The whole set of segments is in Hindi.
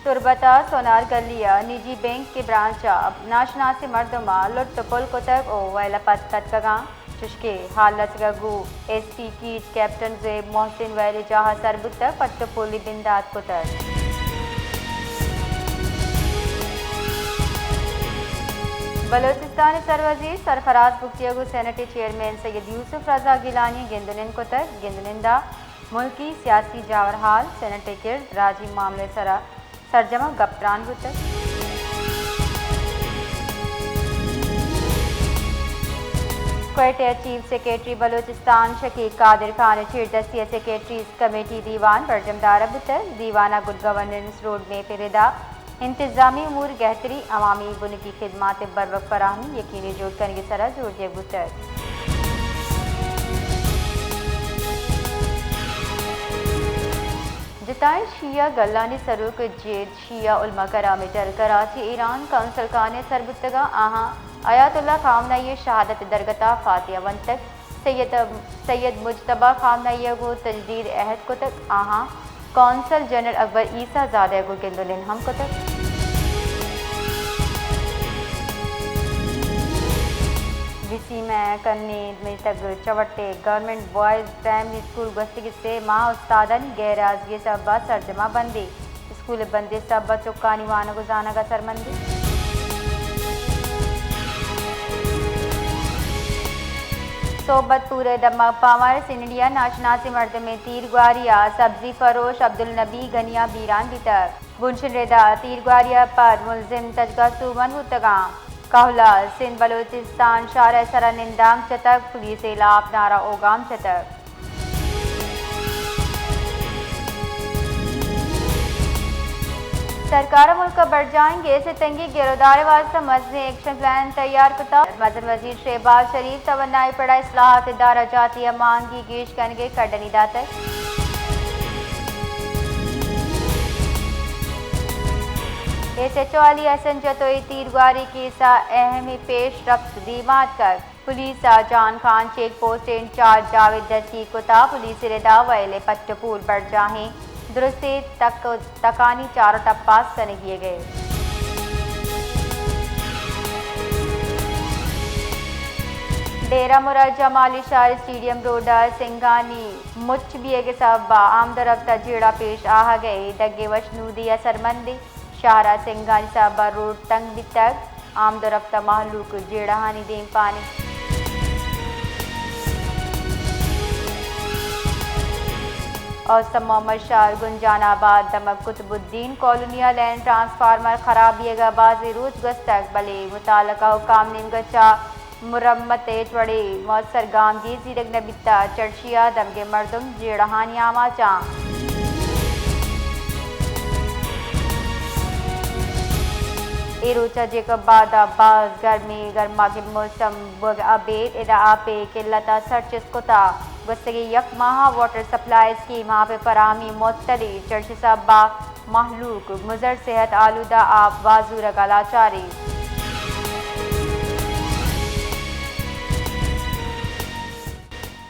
तुरबता सोनार गलिया निजी बैंक के ब्रांचा नाशनासी मर्दमा लुट पुल कुतब ओ वैलपत तत्कगा चुशके हालत गगू एसपी कीच कैप्टन जेब मोहसिन वैल जहा सरबुत पट्टपुली बिंदात कुतब बलोचिस्तान सरवजीर सरफराज बुख्तियागू सेनेटरी चेयरमैन सैयद यूसुफ रजा गिलानी गिंदुनिन कुतब गिंदुनिंदा मुल्की सियासी जावरहाल सेनेटरी किर्द राजी मामले सरजमा गप्रान बुतक क्वेटे चीफ सेक्रेटरी बलोचिस्तान शकीक कादिर खान चिरदस्ती सेक्रेटरी कमेटी दीवान बरजमदार बुतक दीवाना गुड गवर्नेंस रोड में फिरदा इंतजामी उमूर गहतरी अवामी बुनकी खिदमात बरवक फराहमी यकीनी जोड़ करने सरा जोड़ दिया बुतक जिताए शिया गल्लानी सरूक जेद शिया उलमा करामीटर कराची ईरान काउंसिल खाने सरबुतगा आहा आयातुल्ला खामनाई शहादत दरगता फातिया वंतक सैयद मुजतबा खामनाई गो तजदीद अहद को तक आहा कौंसल जनरल अकबर ईसा ज़ादा गो गिंदुलिन हम को तक विसी में कन्नी में तक चवट्टे गवर्नमेंट बॉयज़ प्राइमरी स्कूल गस्तगी से माँ उस्तादन गैराज ये सब सरजमा बंदी स्कूल बंदी सब चुक्कानी वाना गुजाना का सरमंदी सोबत पूरे दमा पावर सिंडिया नाशनासी मर्द में तीर ग्वारिया सब्जी फरोश अब्दुल नबी गनिया बीरान तक बुनशन रेदा तीर ग्वारिया पर मुलजिम तजगा सुमन मुतगा कहला सिंध बलोचिस्तान शार सरा निंदांग चतक पुलिस इलाफ नारा ओगाम चतक सरकार मुल्क बढ़ जाएंगे से तंगी गिरदार वास्ता मजने एक्शन प्लान तैयार कुता मजन वजीर शहबाज शरीफ तवन्नाई पड़ा इस्लाहात इदारा जाती मांगी गिश कनगे कडनी दातर एसएचओ अली हसन जतोई तीरगारी की सा अहमी पेश रफ्त दीमात कर police Jan Khan check post incharge Javed Dasti कुता पुलिस रेदा वैले पट्टपूल बढ़ जाहें दुरुस्ती तकानी चारों टप्पास करने किए गए डेरा मुराद जमाली शाह स्टेडियम रोड सिंगानी मुच बिये के सब आमदरफ्ता जेड़ा पेश आ गए दगे वशनूदी असरमंदी शाहरा सिंगानी साहबा रोड तंग भी तक आमदरफ्ता महलूक जेड़ा हानी देम पानी और मोहम्मद शाह गुंजानाबाद दमक कुतुबुद्दीन कॉलोनिया लैंड ट्रांसफार्मर खराबियगा बाजी रोज गस्तक बले मुतालका हुकाम निंगचा मुरम्मत चढ़े मौसर गामगी जीरग नबिता चर्चिया दमगे मर्दम जेड़हानिया माचा एरोचा जेकब बादा बाज गर्मी गर्मा के मौसम अबेद इदा आपे किल्लता सर्चिस कुता गुस्सगी यक माह वाटर सप्लाई स्कीम आप फरामी मोतली चर्च सबा महलूक मुजर सेहत आलूदा आप वाजू रगालाचारी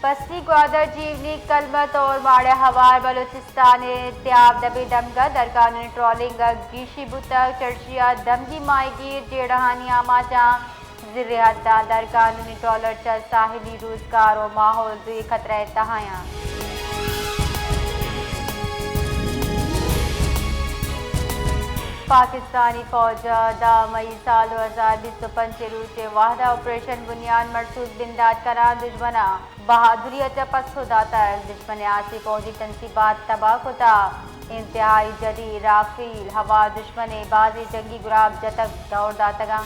पसली ग्वादर जीवनी कलमत और माड़े हवार बलोचिस्तान त्याब दबे दमगा दरकान ट्रॉलिंग गीशी बुता चर्चिया दमगी मायगी जेड़हानी आमाचा जिरहता दर कानूनी ट्रॉलर चल साहिली रोजगार और माहौल दुई खतरा तहाया पाकिस्तानी फौज दा मई साल 2025 रूस वाहदा ऑपरेशन बुनियाद मरसूद बिंदाद करार दुश्मना बहादुरी पसो दाता दुश्मन आसी फौजी तनसीबात तबाह कुता इंतहाई जदी राफील हवा दुश्मन बाजी जंगी गुराब जतक दौड़ दातगा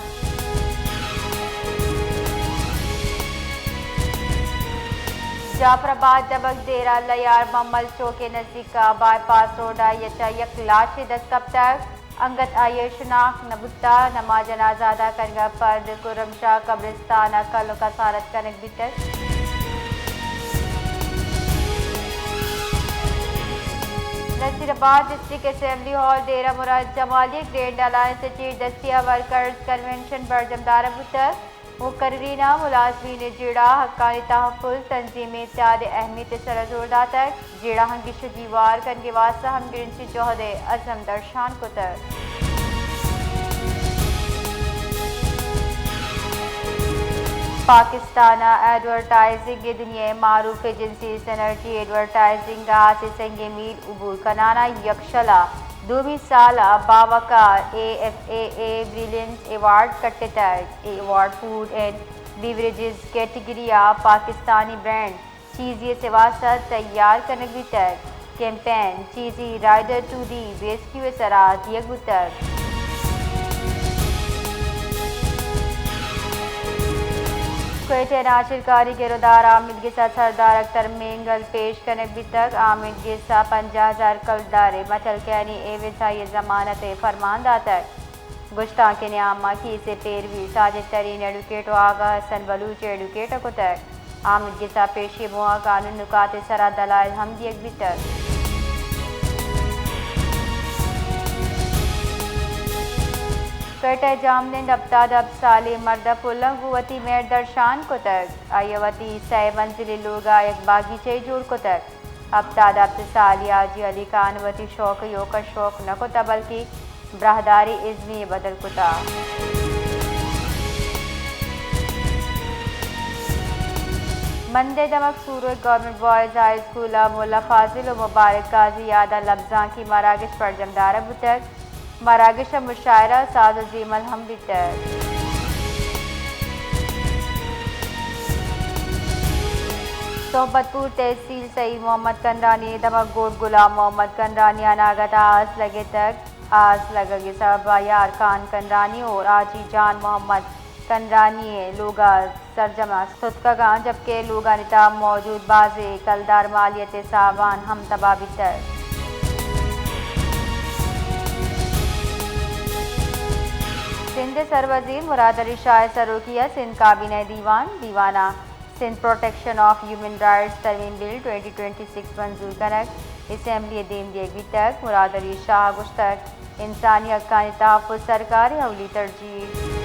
जाफराबाद दबक देरा लयार मम्मल चौक के नजदीक बाईपास रोड यचा यक लाश दस्तकब तक अंगत आये शनाख्त नबुता नमाज जनाजा अदा करगा फर्द कुरमशाह कब्रिस्तान कल का सारत कनक बितर Nasirabad district assembly hall Dera Murad Jamali grade alliance chief दस्तिया वर्कर्स कन्वेंशन बरजमदार बुतर मुकर्रीना मुलाजमीन जेड़ा हक्कानी तहफ़्फ़ुज़ तंजीम इत्यादि अहमियत सर जोरदा तक जेड़ा हंगिश दीवार कनगे वास्ता हम गिरंची जोहदे अज़म दर्शान कुतर पाकिस्तान एडवर्टाइजिंग की दुनिया मारूफ एजेंसी सनर्जी एडवर्टाइजिंग से संगे मील उबूर कनाना यक्षला 2 साल बावकार AFAA ब्रिलियंस अवार्ड कट्टेतर award food and beverages category Pakistani brand Cheezy से वास्ता तैयार करने की तक campaign Cheezy rider to the rescue सरा दिया तक क्वेटे नाशिरकारी गिरदार आमिद गिसा सरदार अख्तर मेंगल पेश करने भी तक आमिद गिसा 50,000 कलदारे मचल कैनी एवसाई जमानत फरमानदा तक गुश्ता के न्यामा की से पेरवी साजिद तरीन एडवोकेट आगा हसन बलूच एडवोकेट को तक आमिद गिसा पेशी मुआ कानून नुकात सरा दलाल हम दिए भी तक कटे जामने दबता दब साले मर्द पुलंग हुवती मेर दर्शान को तक आयवती 6 मंजिली लोगा एक बागीचे जोड़ को तक हफ्ता दब साली आजी अली कानवती शौक यो का शौक न को बल्कि ब्राहदारी इज़्मी बदल कुता मंदे दमक सूरत गवर्नमेंट बॉयज़ हाई स्कूल मोला फाजिल व मुबारक काजी यादा लफ्जा की मरागिश पर जमदार बुतक मरागिश मुशायरा साज जीमल हम बितर सोहबतपुर तहसील सईद मोहम्मद कंदानी दमक गोड गुलाम मोहम्मद कंदानी अनागत आस लगे तक आस लगे सब यार खान कंदानी और आजी जान मोहम्मद कंदानी लोगा सरजमा सुतका जबकि लोगा निताब मौजूद बाजे कलदार मालियत सावान हम तबा बितर सिंध सरवजीर मुराद अली शाह सरोकिया सिंध काबीना दीवाना Sindh protection of human rights तरमीम बिल 2026 मंजूर कनक असम्बली दीम दिए तक मुराद अली शाह गुश्तक इंसानी हक्कानी तहफ़्फ़ुज़ सरकारी हवली तरजीह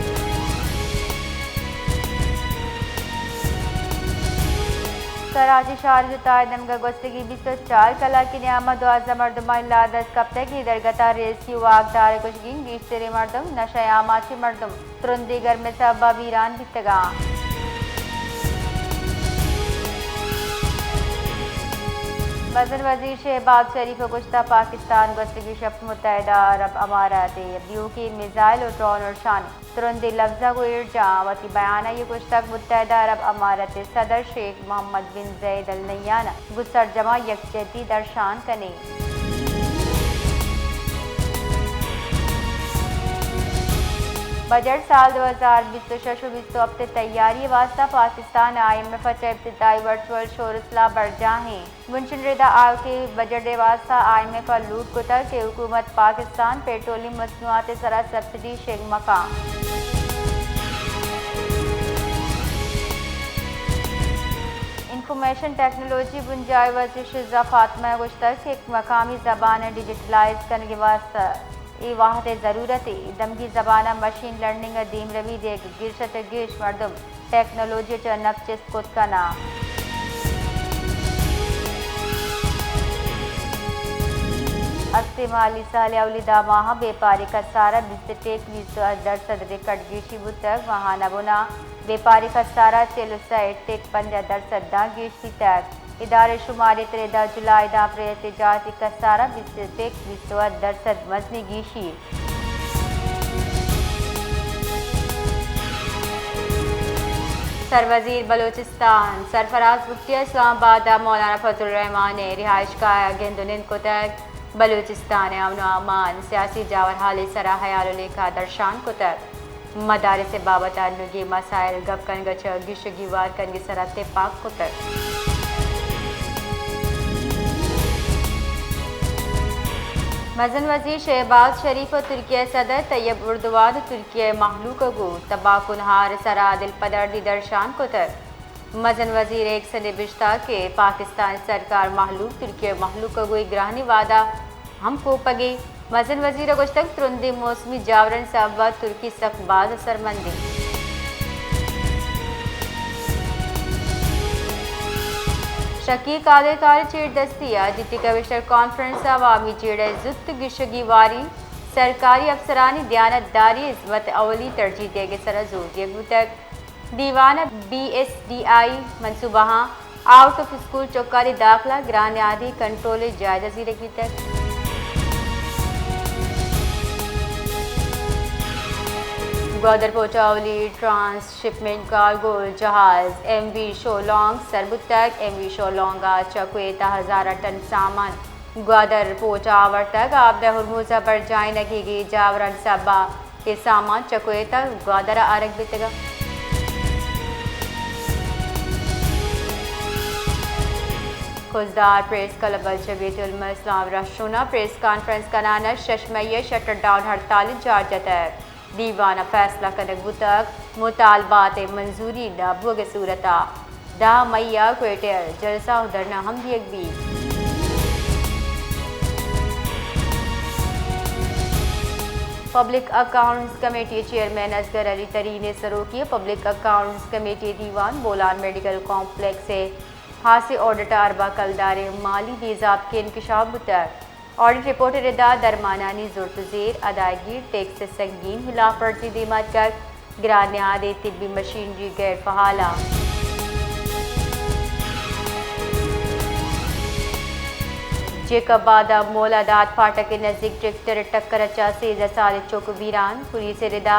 कराची शारज तायदम गस्तगी 24 कला की नियामत दुआजा मरदमा लादस कब तक दरगता रेस्क्यू वागदार कुशगिन गीश्तरे मरदम नशयामाची मरदम तुरंदीगर में सबा वीरान बितगा वज़ीर वज़ीर शहबाज शरीफ गुश्ता पाकिस्तान गस्तगी शब्द मुत्तहिदा अरब अमारात यू की मिसाइल और ड्रोन और शान तुरंदी लफ्जा को इर्जा वती बयाना ये गुश्तक मुत्तहिदा अरब अमारात सदर शेख मोहम्मद बिन जैद अल नह्यान गुस्सर जमा यकजहती दर्शान कने बजट साल 2026 हफ्ते तैयारी वास्ता पाकिस्तान IMF इब्तदाई वर्चुअल शोरसला बरजाहें मुंशिन रिदा आव के बजट वास्ता IMF लूट कुतर के हुकूमत पाकिस्तान पेट्रोलियम मसनूआत सरा सब्सिडी शेख मकाम इंफॉर्मेशन टेक्नोलॉजी बुंजाई वज़ीर शिज़ा फातिमा गुश्तक एक मकामी ज़बान डिजिटलाइज करने के वास्ता ये वाहद ज़रूरत दमगी ज़बाना मशीन लर्निंग दीम रवी देख गिरशत गिश मरदम टेक्नोलॉजी च नफचिस खुद का नाम अस्ते माली साल अवलिदा माह बेपारी का सारा 20% रिकॉर्ड गिशी बुतक वहाँ नबुना बेपारी का सारा 15% दा गिशी तक इदारे शुमारी 13 जुलाई दा अप्रैल तिजारती का सारा 20% मजनी गिशी सरवजीर बलोचिस्तान सरफराज गुप्तिया इस्लामाबाद मौलाना फजल रहमान ने रिहाइश का गेंदुनिंद को तक बलूचिस्तान अमन अमान सियासी जावर हाल सरा हयाल लेखा दर्शान को तक मदारे से बाबत अनुगी मसाइल गप कन गच गिशगी वार कन सराते पाक को तक मजन वजीर शहबाज शरीफ और तुर्किया सदर तैयब उर्दवान तुर्किया महलूक गो तबाकुनहार सरा दिल पदर्दी दर्शान को तक मजन वजीर एक सने बिश्ता के पाकिस्तान सरकार महलूक तुर्किया महलूक गो ग्राहनी वादा हम को पगे मजन वजीर गुश्तक तुरंदी मौसमी जावरन सबा तुर्की सख्बाज असरमंदी शकी काले कार चेड़ दस्तिया डिप्टी कमिश्नर कॉन्फ्रेंस अवामी चेड़ जुत गिशगी वारी सरकारी अफसरानी दयानतदारी इस्मत अवली तरजीह देगे सरा जोर दिया तक दीवाना BSDI मनसूबा आउट ऑफ स्कूल चौकारी दाखला ग्रान आदि कंट्रोल जायजा जीरगी तक ग्वादर पोचावली ट्रांसशिपमेंट कार्गो जहाज MV शोलोंग सरबुत तक MV शोलोंगा चकुएता 1000 टन सामान ग्वादर पोचावर तक आपदा हुरमुजा पर जाए लगेगी जावरन सबा के सामान चकुएता ग्वादर आरग बितगा खुजदार प्रेस क्लब जमीयतुल उलमा इस्लाम राष्ट्रोना प्रेस कॉन्फ्रेंस कराना शशमय शटर डाउन हड़ताल जारी तक दीवाना फैसला कनक बुतक मुतालबात मंजूरी न बुग सूरता दा मैया क्वेटर जलसा धरना हम भी public accounts committee chairman Asghar Ali Tareen सरोकी पब्लिक अकाउंट्स कमेटी दीवान बोलान मेडिकल कॉम्प्लेक्स से हासे ऑडिटर अरबा कलदारे माली निज़ाब के इंकशाफ बुतक ऑडिट रिपोर्ट रिदा दरमानानी जुर्तजेर अदायगी टैक्स से संगीन हिलाफ वर्जी दीमत कर गिरानियाद तिब्बी मशीनरी गैर फहाला जेकबादा मोलादात फाटक के नज़दीक ट्रैक्टर टक्कर अचा से साल चौक वीरान पुलिस रिदा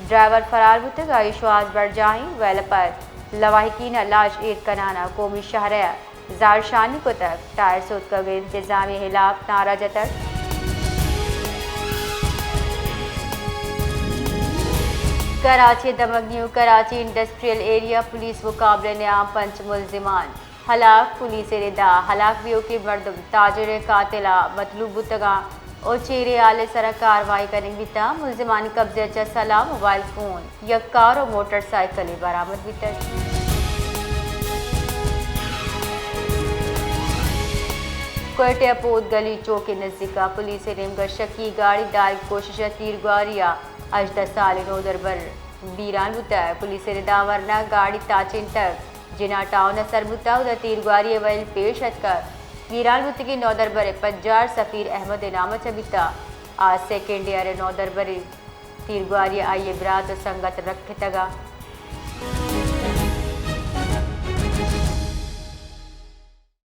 ड्राइवर फरार बुतक आयुश्वास बढ़ जाही वेल पर लवाहिकीन लाश ईद कनाना कौमी शहर जारशानी को तक टायर सूद कर इंतजामी हिलाफ नारा जतक कराची दमक new Karachi industrial area police मुकाबले ने आम 5 मुलजिमान हलाक पुलिस रिदा हलाक भी के मर्दम ताजर कातिला मतलूब बुतगा और चेहरे आले सरा कार्रवाई करेंगे बिता मुलजिमान कब्जे अच्छा सलाम मोबाइल फोन एक कार और मोटरसाइकिल बरामद बिता कोयटे अपोद गली चौक के नज़दीका पुलिस रेमगर शकी गाड़ी डाल कोशिश तीरगुआरिया अजदा साल नौदरबर बीरान बुता पुलिस दावरना गाड़ी ताचिन तक जिना टाउन सरबुता उदा तीरगुआरिया वैल पेश कर बीरान बुत की नौदरबर पज्जार सफ़ीर अहमद इनाम चबिता आज सेकेंड ईयर नौदरबर तीरगुआरिया आइए बरात संगत रख तगा